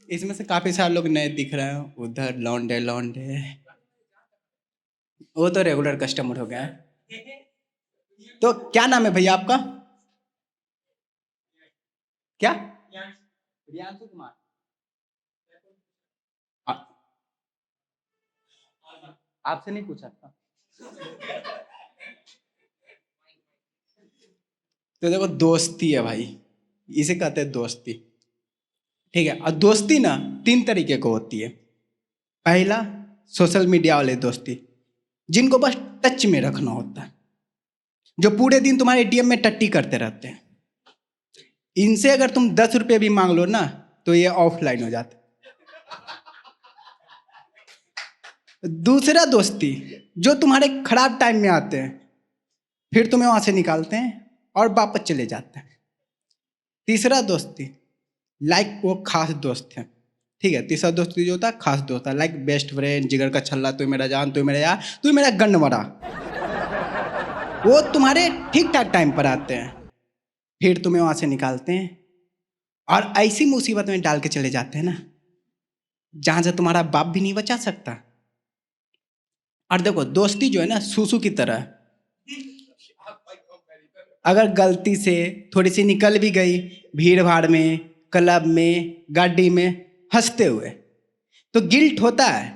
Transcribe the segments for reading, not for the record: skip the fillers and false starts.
इसमें से काफी सारे लोग नए दिख रहे हैं। उधर लौंडे लौंडे, वो तो रेगुलर कस्टमर हो गया है। तो क्या नाम है भैया आपका? क्या? प्रियांशु कुमार। आ- आपसे नहीं पूछा था। तो देखो, दोस्ती है भाई, इसे कहते हैं दोस्ती। ठीक है, और दोस्ती ना 3 तरीके को होती है। पहला, सोशल मीडिया वाले दोस्ती, जिनको बस टच में रखना होता है, जो पूरे दिन तुम्हारे डीएम में टट्टी करते रहते हैं। इनसे अगर तुम 10 रुपये भी मांग लो ना, तो ये ऑफलाइन हो जाते। दूसरा दोस्ती, जो तुम्हारे खराब टाइम में आते हैं, फिर तुम्हें वहां से निकालते हैं और वापस चले जाते हैं। तीसरा दोस्ती, लाइक वो खास दोस्त है। ठीक है, तीसरा दोस्ती जो होता है खास दोस्त है, लाइक बेस्ट फ्रेंड, जिगर का छल्ला, तू मेरा जान, तू मेरा यार, तू मेरा गंडमरा। वो तुम्हारे ठीक ठाक टाइम पर आते हैं, फिर तुम्हें वहां से निकालते हैं और ऐसी मुसीबत में डाल के चले जाते हैं ना, जहां से तुम्हारा बाप भी नहीं बचा सकता। और देखो, दोस्ती जो है ना सूसू की तरह है। अगर गलती से थोड़ी सी निकल भी गई भीड़ भाड़ में, क्लब में, गाड़ी में, हंसते हुए, तो गिल्ट होता है,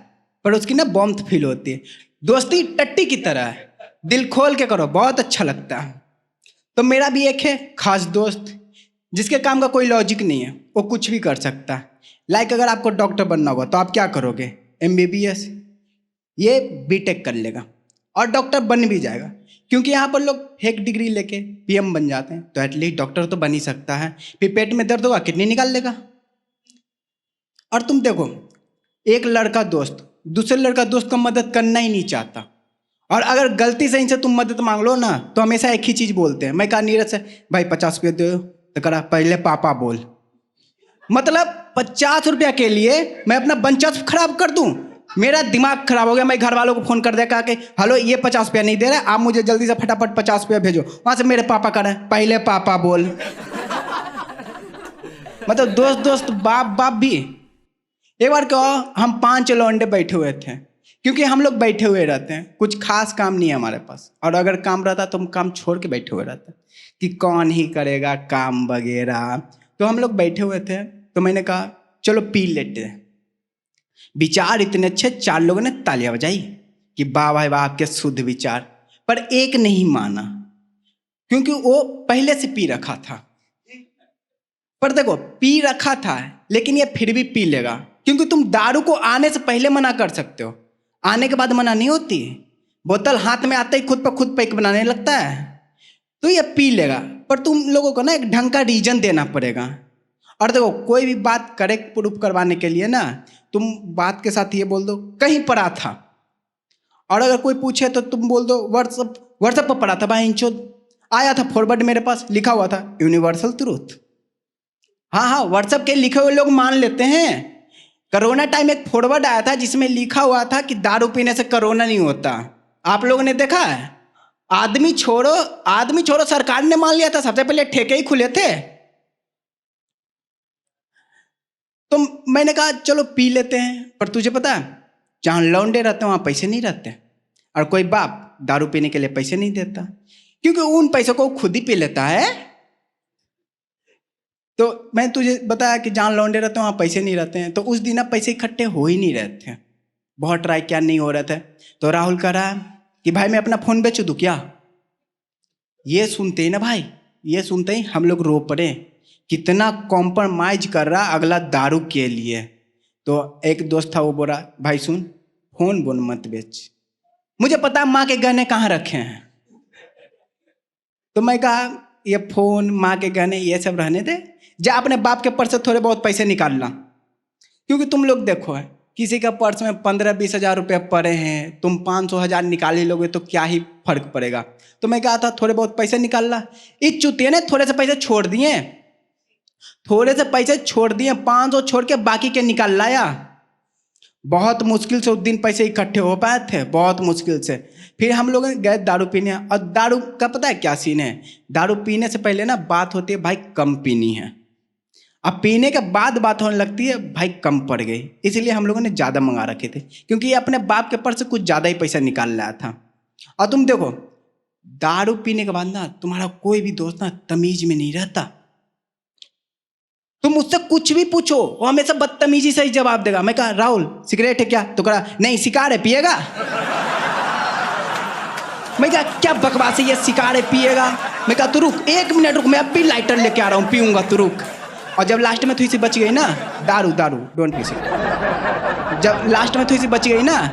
पर उसकी ना बॉम्थ फील होती है। दोस्ती टट्टी की तरह है, दिल खोल के करो, बहुत अच्छा लगता है। तो मेरा भी एक है खास दोस्त, जिसके काम का कोई लॉजिक नहीं है, वो कुछ भी कर सकता है। लाइक अगर आपको डॉक्टर बनना होगा तो आप क्या करोगे? एमबीबीएस, ये बीटेक कर लेगा और डॉक्टर बन भी जाएगा, क्योंकि यहाँ पर लोग फेक डिग्री लेके पीएम बन जाते हैं। तो एटलीस्ट डॉक्टर तो बन ही सकता है। फिर पेट में दर्द होगा, किडनी निकाल लेगा। और तुम देखो, एक लड़का दोस्त दूसरे लड़का दोस्त का मदद करना ही नहीं चाहता, और अगर गलती से इनसे तुम मदद मांग लो ना, तो हमेशा एक ही चीज बोलते हैं। मैं कहा नीरज से, भाई 50 रुपये दो, तो करा पहले पापा बोल। मतलब 50 रुपया के लिए मैं अपना बंचस खराब कर दूं? मेरा दिमाग खराब हो गया। मैं घर वालों को फोन कर दिया, कहा कि हेलो, ये 50 रुपया नहीं दे रहे, आप मुझे जल्दी से फटाफट 50 रुपया भेजो। वहां से मेरे पापा कर रहे हैं, पहले पापा बोल। मतलब दोस्त दोस्त, बाप बाप भी। एक बार क्या हुआ, हम 5 लौंडे बैठे हुए थे, क्योंकि हम लोग बैठे हुए रहते हैं, कुछ खास काम नहीं है हमारे पास, और अगर काम रहता तो हम काम छोड़ के बैठे हुए रहते कि कौन ही करेगा काम वगैरह। तो हम लोग बैठे हुए थे, तो मैंने कहा चलो पी लेते हैं। विचार इतने अच्छे, 4 लोगों ने तालियां बजाई कि वाह भाई वाह, आपके शुद्ध विचार। पर एक नहीं माना, क्योंकि वो पहले से पी रखा था। पर देखो, पी रखा था लेकिन ये फिर भी पी लेगा, क्योंकि तुम दारू को आने से पहले मना कर सकते हो, आने के बाद मना नहीं होती। बोतल हाथ में आते ही खुद पैक बनाने लगता है, तो ये पी लेगा। पर तुम लोगों को ना एक ढंग का रीजन देना पड़ेगा। और देखो, कोई भी बात करेक्ट प्रूफ करवाने के लिए ना, तुम बात के साथ ये बोल दो कहीं पढ़ा था, और अगर कोई पूछे तो तुम बोल दो व्हाट्सअप व्हाट्सअप पर पढ़ा था भाई इंचो, आया था फॉरवर्ड मेरे पास, लिखा हुआ था यूनिवर्सल ट्रूथ। हाँ हाँ, व्हाट्सएप के लिखे हुए लोग मान लेते हैं। कोरोना टाइम एक फॉरवर्ड आया था जिसमें लिखा हुआ था कि दारू पीने से कोरोना नहीं होता। आप लोगों ने देखा है? आदमी छोड़ो, आदमी छोड़ो, सरकार ने मान लिया था, सबसे पहले ठेके ही खुले थे। तो मैंने कहा चलो पी लेते हैं। पर तुझे पता है, जहां लौंडे रहते हैं वहां पैसे नहीं रहते, और कोई बाप दारू पीने के लिए पैसे नहीं देता, क्योंकि उन पैसों को खुद ही पी लेता है। तो मैं तुझे बताया कि जहाँ लौंडे रहते हैं वहाँ पैसे नहीं रहते हैं, तो उस दिन अब पैसे इकट्ठे हो ही नहीं रहे थे। बहुत ट्राई किया, नहीं हो रहे थे। तो राहुल कह रहा है कि भाई मैं अपना फोन बेच दूँ क्या? ये सुनते ही ना भाई, ये सुनते ही हम लोग रो पड़े, कितना कॉम्प्रोमाइज कर रहा अगला दारू के लिए। तो एक दोस्त था, वो बोला भाई सुन, फोन बोन मत बेच, मुझे पता माँ के गहने कहाँ रखे हैं। तो मैं कहा ये फोन, माँ के गहने, ये सब रहने दे, जा अपने बाप के पर्स से थोड़े बहुत पैसे निकाल ला। क्योंकि तुम लोग देखो है, किसी का पर्स में 15-20 हज़ार रुपये पड़े हैं, तुम 500 हज़ार निकाल ही लोगे तो क्या ही फर्क पड़ेगा। तो मैं कहा था थोड़े बहुत पैसे निकाल ला। इस चुतिया ने थोड़े से पैसे छोड़ दिए, थोड़े से पैसे छोड़ दिए, 500 छोड़ के बाकी के निकाल लाया। बहुत मुश्किल से उस दिन पैसे इकट्ठे हो पाए थे, बहुत मुश्किल से। फिर हम लोग गए दारू पीने, और दारू का पता है क्या सीन है? दारू पीने से पहले ना बात होती है भाई कम पीनी है, अब पीने के बाद बात होने लगती है भाई कम पड़ गई, इसलिए हम लोगों ने ज़्यादा मंगा रखे थे, क्योंकि ये अपने बाप के पर्स से कुछ ज़्यादा ही पैसा निकाल लाया था। और तुम देखो दारू पीने के बाद ना तुम्हारा कोई भी दोस्त ना तमीज में नहीं रहता। तुम उससे कुछ भी पूछो वो हमेशा बदतमीजी से ही जवाब देगा। मैं कहा राहुल सिगरेट है क्या, तो कहा नहीं सिगार है, पिएगा? मैं कहा क्या बकवास है ये, सिगार है पिएगा? मैं कहा तू रुक 1 मिनट रुक, मैं अब भी लाइटर लेके आ रहा हूँ, पीऊंगा, तू रुक। और जब लास्ट में थोड़ी सी बच गई ना, दारू डोंट पी सिगरेट, जब लास्ट में थोड़ी सी बच गई ना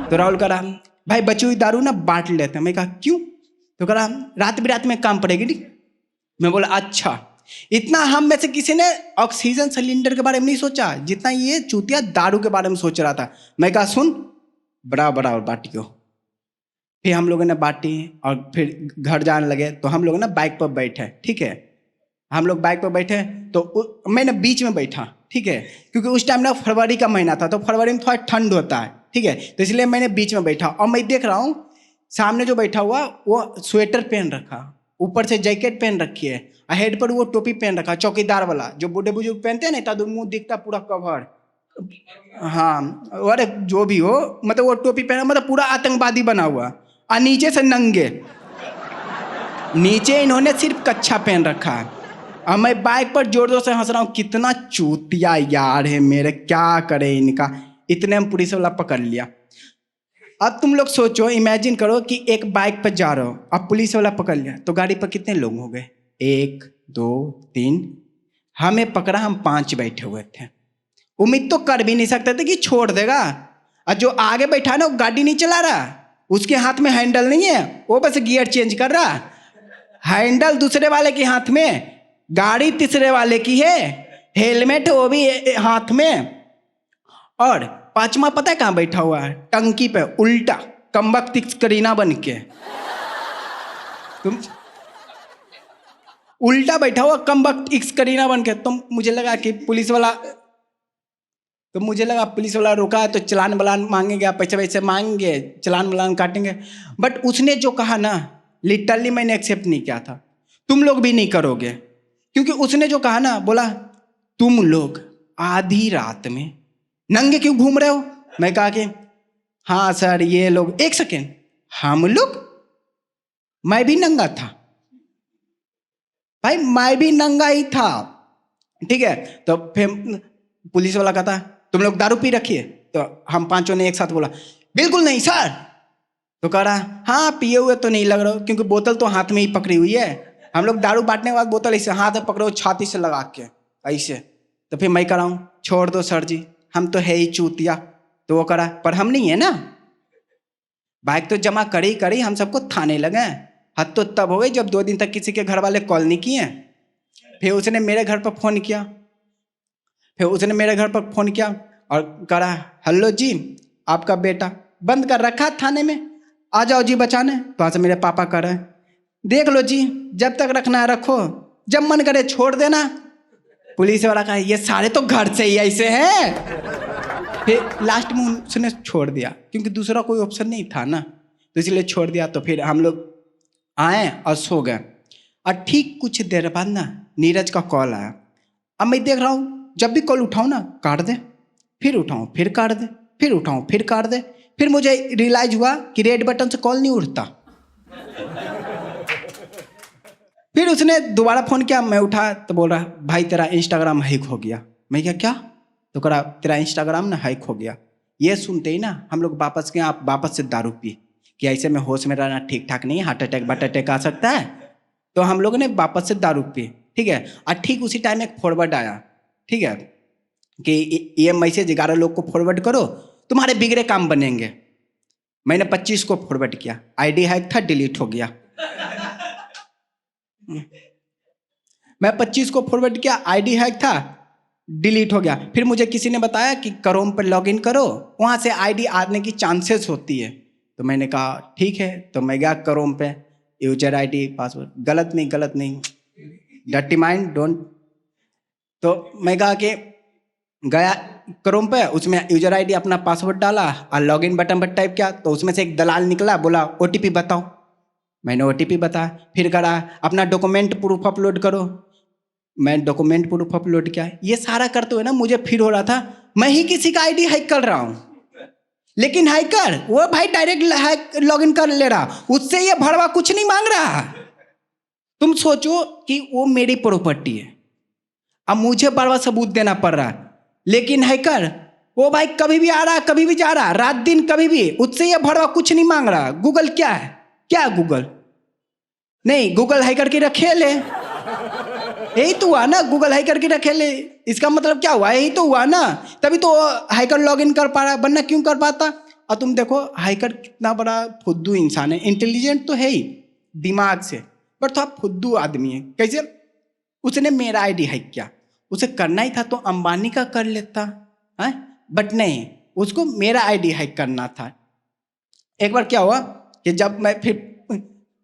तो राहुल कह रहा भाई बची हुई दारू ना बांट लेते हैं। मैं कहा क्यों? तो कह रहा रात बिरात में काम पड़ेगी नहीं। मैं बोला अच्छा। इतना हम में से किसी ने ऑक्सीजन सिलेंडर के बारे में नहीं सोचा जितना ये चूतिया दारू के बारे में सोच रहा था। मैं कहा सुन बराबर बांटियो। फिर हम लोगों ने बांटी और फिर घर जाने लगे। तो हम लोग ना बाइक पर बैठे, ठीक है, हम लोग बाइक पर बैठे तो मैंने बीच में बैठा, ठीक है, क्योंकि उस टाइम ना फरवरी का महीना था, तो फरवरी में थोड़ा ठंड होता है, ठीक है, तो इसलिए मैंने बीच में बैठा। और मैं देख रहा हूँ सामने जो बैठा हुआ वो स्वेटर पहन रखा, ऊपर से जैकेट पहन रखी है, और हेड पर वो टोपी पहन रखा चौकीदार वाला, जो बूढ़े बुजुर्ग पहनते हैं ना, तो मुंह दिखता पूरा कवर। हाँ अरे जो भी हो, मतलब वो टोपी पहना, मतलब पूरा आतंकवादी बना हुआ, और नीचे से नंगे, नीचे इन्होंने सिर्फ कच्छा पहन रखा है। और मैं बाइक पर जोर जोर से हंस रहा हूँ, कितना चूतिया यार है मेरे, क्या करे इनका। इतने में पुलिस वाला पकड़ लिया। अब तुम लोग सोचो, इमेजिन करो कि एक बाइक पर जा रहे हो, अब पुलिस वाला पकड़ लिया, तो गाड़ी पर कितने लोग हो गए? 1 2 3, हमें पकड़ा, हम 5 बैठे हुए थे। उम्मीद तो कर भी नहीं सकते थे कि छोड़ देगा। और जो आगे बैठा है ना वो गाड़ी नहीं चला रहा, उसके हाथ में हैंडल नहीं है, वो बस गियर चेंज कर रहा। हैंडल दूसरे वाले के हाथ में, गाड़ी तीसरे वाले की है, हेलमेट वो भी हाथ में। और 5वां पता है कहाँ बैठा हुआ है? टंकी पे उल्टा, कमबख्त करीना बन के। तुम उल्टा बैठा हुआ कमबख्त करीना बन के। मुझे लगा पुलिस वाला रोका है तो चलान वलान मांगेगा, पैसे वैसे मांगेंगे, चलान वलान काटेंगे। बट उसने जो कहा ना लिटरली मैंने एक्सेप्ट नहीं किया था। तुम लोग भी नहीं करोगे, क्योंकि उसने जो कहा ना, बोला तुम लोग आधी रात में नंगे क्यों घूम रहे हो? मैं कहा कि हाँ सर ये लोग। 1 सेकेंड, हम लोग? मैं भी नंगा था भाई, मैं भी नंगा ही था, ठीक है। तो फिर पुलिस वाला कहता तुम लोग दारू पी रखी है? तो हम 5 ने एक साथ बोला बिल्कुल नहीं सर। तो कह रहा हाँ पिए हुए तो नहीं लग रहा, क्योंकि बोतल तो हाथ में ही पकड़ी हुई है। हम लोग दारू बांटने के बाद बोतल ऐसे हाथ में पकड़ो, छाती से लगा के ऐसे। तो फिर मैं कह रहा हूँ छोड़ दो सर जी, हम तो है ही चूतिया। तो वो करा पर हम नहीं है ना, बाइक तो जमा करी हम सबको थाने लगे। हद तो तब हो गई जब 2 दिन तक किसी के घर वाले कॉल नहीं किए। फिर उसने मेरे घर पर फ़ोन किया, और कहा हेलो जी आपका बेटा बंद कर रखा थाने में, आ जाओ जी बचाने। तो वहाँ से मेरे पापा कह रहे देख लो जी, जब तक रखना है रखो, जब मन करे छोड़ देना। पुलिस वाला कहा ये सारे तो घर से ही ऐसे हैं। फिर लास्ट में उसने छोड़ दिया, क्योंकि दूसरा कोई ऑप्शन नहीं था ना, तो इसलिए छोड़ दिया। तो फिर हम लोग आए और सो गए। और ठीक कुछ देर बाद ना नीरज का कॉल आया। अब मैं देख रहा हूँ जब भी कॉल उठाऊँ ना काट दे, फिर उठाऊँ फिर काट दे, फिर उठाऊँ फिर काट दे। फिर मुझे रियलाइज हुआ कि रेड बटन से कॉल नहीं उठता। फिर उसने दोबारा फ़ोन किया, मैं उठा तो बोल रहा भाई तेरा इंस्टाग्राम हैक हो गया। मैं क्या? तो कह रहा तेरा इंस्टाग्राम ना हैक हो गया। ये सुनते ही ना हम लोग वापस गए, आप वापस से दारू पिए कि ऐसे में होश में रहना ठीक ठाक नहीं है, हार्ट अटैक आ सकता है। तो हम लोगों ने वापस से दारू पिए, ठीक है। और ठीक उसी टाइम एक फॉरवर्ड आया, ठीक है, कि ये मैसेज 11 लोग को फॉरवर्ड करो, तुम्हारे बिगड़े काम बनेंगे। मैंने 25 को फॉरवर्ड किया, आईडी हैक था, डिलीट हो गया। मैं 25 को फॉरवर्ड किया, आईडी हैक था, डिलीट हो गया। फिर मुझे किसी ने बताया कि क्रोम पर लॉगिन करो, वहाँ से आईडी आने की चांसेस होती है। तो मैंने कहा ठीक है। तो मैं गया क्रोम पे, यूजर आईडी पासवर्ड, गलत नहीं, डर्टी माइंड डोंट। तो मैं कहा कि गया क्रोम पे, उसमें यूजर आईडी अपना पासवर्ड डाला और लॉगिन बटन पर टाइप किया। तो उसमें से एक दलाल निकला, बोला ओटीपी बताओ। मैंने ओटीपी बताया। फिर करा अपना डॉक्यूमेंट प्रूफ अपलोड करो। मैं डॉक्यूमेंट प्रूफ अपलोड किया, ये सारा करते हुए ना मुझे फील हो रहा था मैं ही किसी का आईडी हैक कर रहा हूँ। लेकिन हैकर वो भाई डायरेक्ट लॉग इन कर ले रहा, उससे ये भड़वा कुछ नहीं मांग रहा। तुम सोचो कि वो मेरी प्रॉपर्टी है, अब मुझे भड़वा सबूत देना पड़ रहा है, लेकिन हैकर वो भाई कभी भी आ रहा कभी भी जा रहा, रात दिन कभी भी, उससे ये भड़वा कुछ नहीं मांग रहा। गूगल क्या है? क्या है गूगल? नहीं, गूगल हैकर की रखेल है। यही तो हुआ ना, गूगल हैकर की रखेल है। इसका मतलब क्या हुआ? यही तो हुआ ना, तभी तो हैकर लॉग इन कर पा रहा, वरना क्यों कर पाता? और तुम देखो हैकर कितना बड़ा फुद्दू इंसान है। इंटेलिजेंट तो है ही दिमाग से, पर थोड़ा फुद्दू आदमी है। कैसे? उसने मेरा आईडी हैक किया, उसे करना ही था तो अंबानी का कर लेता है, बट नहीं, उसको मेरा आईडी हैक करना था। एक बार क्या हुआ कि जब मैं फिर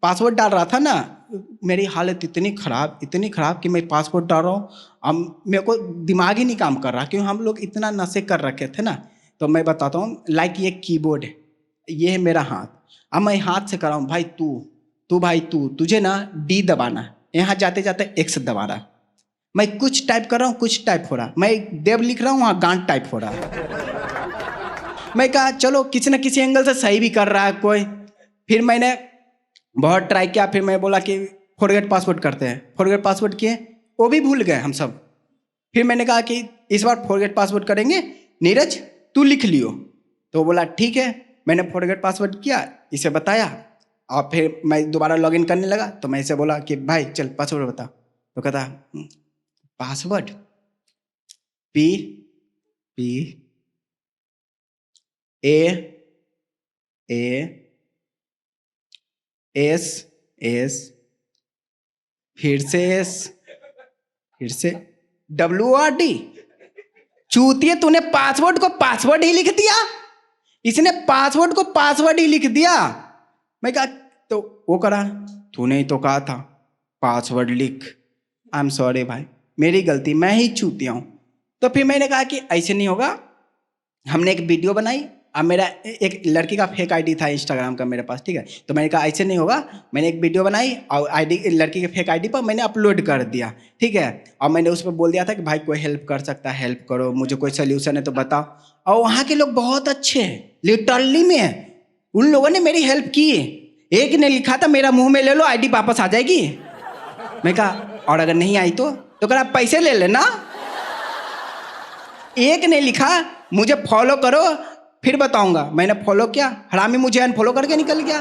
पासवर्ड डाल रहा था ना, मेरी हालत इतनी ख़राब कि मैं पासवर्ड डाल रहा हूँ, अब मेरे को दिमाग ही नहीं काम कर रहा, क्योंकि हम लोग इतना नशे कर रखे थे ना। तो मैं बताता हूँ, लाइक ये कीबोर्ड है, ये है मेरा हाथ, अब मैं हाथ से कर रहा हूँ, भाई तू तुझे ना डी दबाना है, यहाँ जाते जाते एक्स दबा रहा है। मैं कुछ टाइप कर रहा हूँ, कुछ टाइप हो रहा, मैं देव लिख रहा हूँ, वहाँ गांठ टाइप हो रहा। मैं कहा चलो किसी न किसी एंगल से सही भी कर रहा है कोई। फिर मैंने बहुत ट्राई किया, फिर मैं बोला कि फॉरगेट पासवर्ड करते हैं। फॉरगेट पासवर्ड किए, वो भी भूल गए हम सब। फिर मैंने कहा कि इस बार फॉरगेट पासवर्ड करेंगे, नीरज तू लिख लियो। तो बोला ठीक है। मैंने फॉरगेट पासवर्ड किया, इसे बताया, और फिर मैं दोबारा लॉगिन करने लगा। तो मैं इसे बोला कि भाई चल पासवर्ड बता। तो कहता password P P A S S फिर से WRD। चूतिए, तूने पासवर्ड को पासवर्ड ही लिख दिया। इसने पासवर्ड को पासवर्ड ही लिख दिया। मैं कहा, तो वो करा, तूने ही तो कहा था पासवर्ड लिख। आई एम सॉरी भाई, मेरी गलती, मैं ही चूतिया हूँ। तो फिर मैंने कहा कि ऐसे नहीं होगा। हमने एक वीडियो बनाई, अब मेरा एक लड़की का फेक आईडी था इंस्टाग्राम का मेरे पास, ठीक है। तो मैंने कहा ऐसे नहीं होगा, मैंने एक वीडियो बनाई और आईडी लड़की के फेक आईडी पर मैंने अपलोड कर दिया, ठीक है। और मैंने उस पर बोल दिया था कि भाई कोई हेल्प कर सकता है हेल्प करो, मुझे कोई सोल्यूशन है तो बताओ। और वहाँ के लोग बहुत अच्छे हैं, लिटरली में उन लोगों ने मेरी हेल्प की। एक ने लिखा था मेरा मुँह में ले लो, आईडी वापस आ जाएगी। मैं कहा और अगर नहीं आई तो कहा पैसे ले लेना। एक ने लिखा मुझे फॉलो करो फिर बताऊंगा, मैंने फॉलो किया, हरामी मुझे अनफॉलो करके निकल गया।